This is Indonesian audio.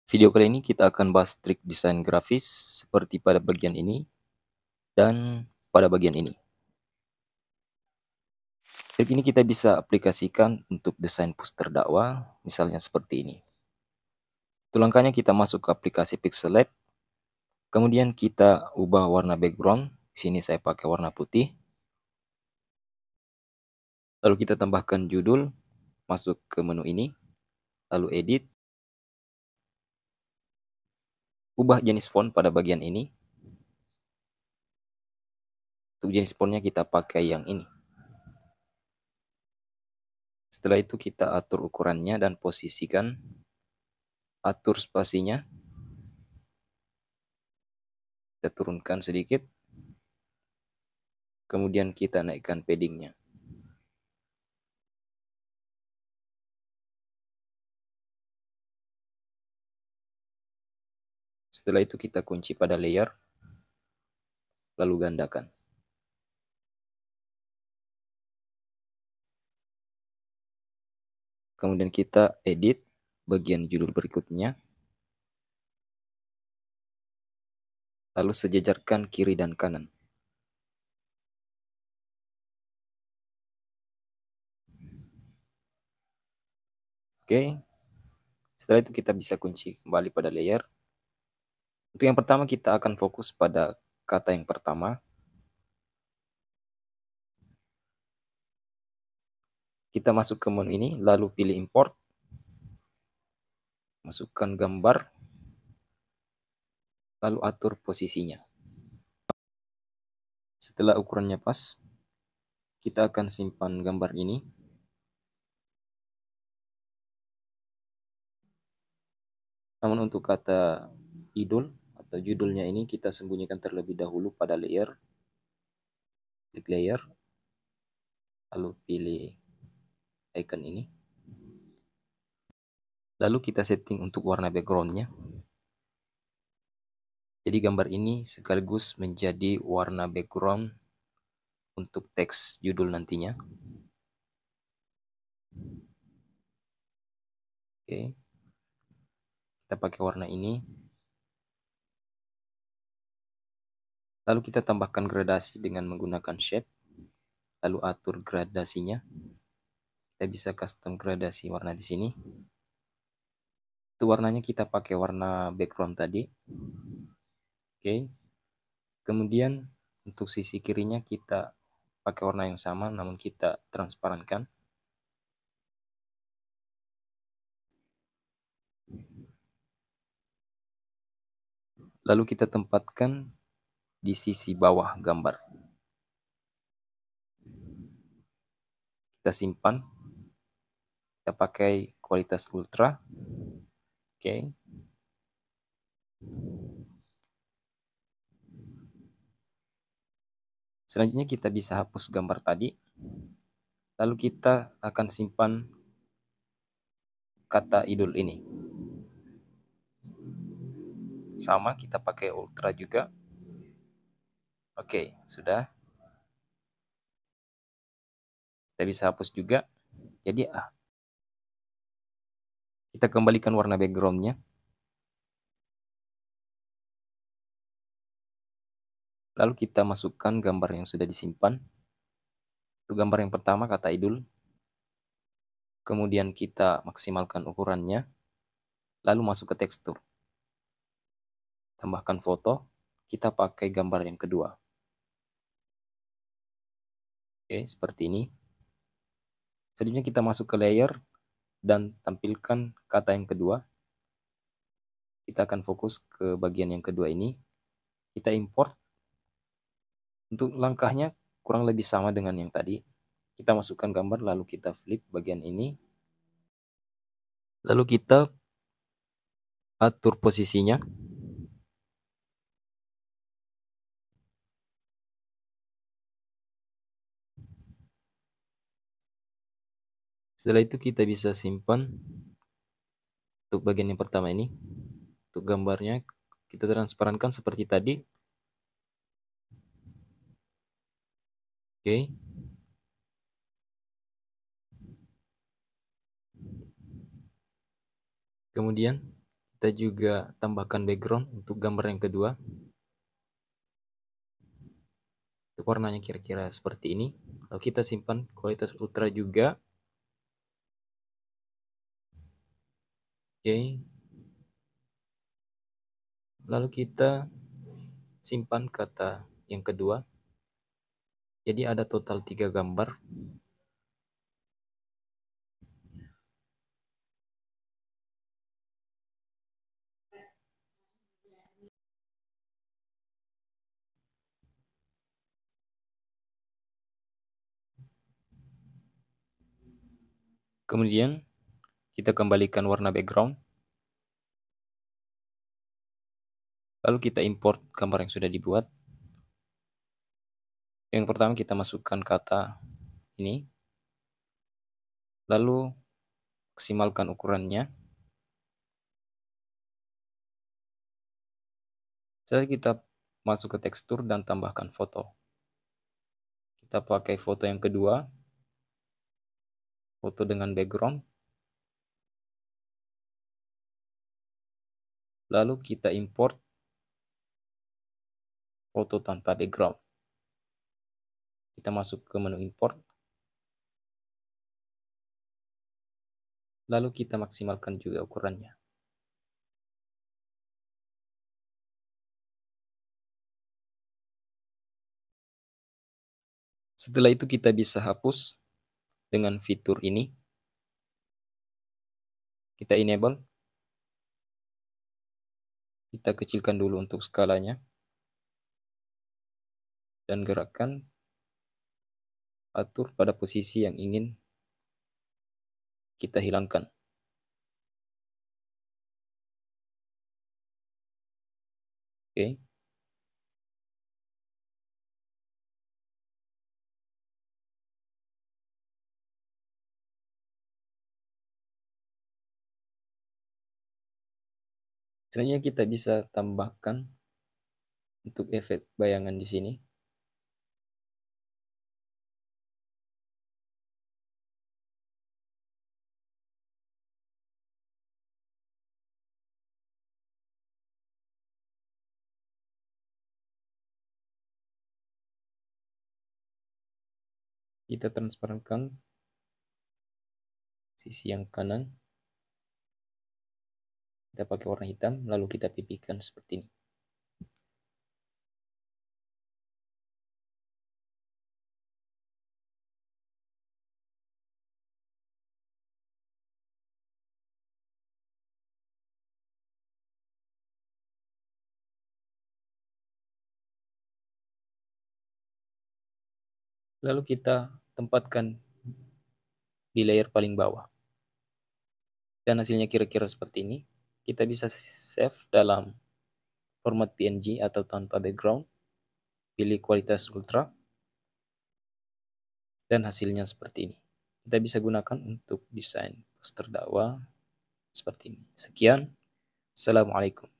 Video kali ini kita akan bahas trik desain grafis seperti pada bagian ini dan pada bagian ini. Trik ini kita bisa aplikasikan untuk desain poster dakwah, misalnya seperti ini. Untuk langkahnya kita masuk ke aplikasi Pixel Lab, kemudian kita ubah warna background. Di sini saya pakai warna putih. Lalu kita tambahkan judul, masuk ke menu ini, lalu edit. Ubah jenis font pada bagian ini. Untuk jenis fontnya kita pakai yang ini. Setelah itu kita atur ukurannya dan posisikan. Atur spasinya. Kita turunkan sedikit. Kemudian kita naikkan paddingnya. Setelah itu kita kunci pada layer, lalu gandakan. Kemudian kita edit bagian judul berikutnya. Lalu sejajarkan kiri dan kanan. Oke. Setelah itu kita bisa kunci kembali pada layer. Untuk yang pertama kita akan fokus pada kata yang pertama. Kita masuk ke menu ini, lalu pilih import. Masukkan gambar. Lalu atur posisinya. Setelah ukurannya pas, kita akan simpan gambar ini. Namun untuk kata idul atau judulnya ini kita sembunyikan terlebih dahulu pada layer. Klik layer, lalu pilih icon ini. Lalu kita setting untuk warna backgroundnya. Jadi gambar ini sekaligus menjadi warna background untuk teks judul nantinya. Oke. Kita pakai warna ini. Lalu kita tambahkan gradasi dengan menggunakan shape. Lalu atur gradasinya. Kita bisa custom gradasi warna di sini. Itu warnanya kita pakai warna background tadi. Oke. Kemudian untuk sisi kirinya kita pakai warna yang sama namun kita transparankan. Lalu kita tempatkan di sisi bawah gambar. Kita simpan. Kita pakai kualitas ultra. Oke. Selanjutnya kita bisa hapus gambar tadi. Lalu kita akan simpan kata idul ini. Sama, kita pakai ultra juga. Oke, sudah. Kita bisa hapus juga. Jadi kita kembalikan warna backgroundnya. Lalu kita masukkan gambar yang sudah disimpan. Itu gambar yang pertama, kata idul. Kemudian kita maksimalkan ukurannya. Lalu masuk ke tekstur. Tambahkan foto. Kita pakai gambar yang kedua. Oke, seperti ini. Selanjutnya kita masuk ke layer dan tampilkan kata yang kedua. Kita akan fokus ke bagian yang kedua ini. Kita import. Untuk langkahnya kurang lebih sama dengan yang tadi. Kita masukkan gambar lalu kita flip bagian ini. Lalu kita atur posisinya. Setelah itu kita bisa simpan untuk bagian yang pertama ini. Untuk gambarnya kita transparankan seperti tadi. Oke. Kemudian kita kita juga tambahkan background untuk gambar yang kedua. Untuk warnanya kira-kira seperti ini. Lalu kita simpan kualitas ultra juga. Oke. Lalu kita simpan kata yang kedua. Jadi ada total 3 gambar. Kemudian kita kembalikan warna background. Lalu kita import gambar yang sudah dibuat. Yang pertama kita masukkan kata ini. Lalu maksimalkan ukurannya. Setelah kita masuk ke tekstur dan tambahkan foto. Kita pakai foto yang kedua. Foto dengan background. Lalu kita import foto tanpa background. Kita masuk ke menu import. Lalu kita maksimalkan juga ukurannya. Setelah itu kita bisa hapus dengan fitur ini. Kita enable. Kita kecilkan dulu untuk skalanya. Dan gerakkan. Atur pada posisi yang ingin kita hilangkan. Oke. Selanjutnya kita bisa tambahkan untuk efek bayangan di sini. Kita transparankan sisi yang kanan. Kita pakai warna hitam, lalu kita pipihkan seperti ini. Lalu kita tempatkan di layer paling bawah. Dan hasilnya kira-kira seperti ini. Kita bisa save dalam format PNG atau tanpa background. Pilih kualitas ultra. Dan hasilnya seperti ini. Kita bisa gunakan untuk desain poster dakwah seperti ini. Sekian. Assalamualaikum.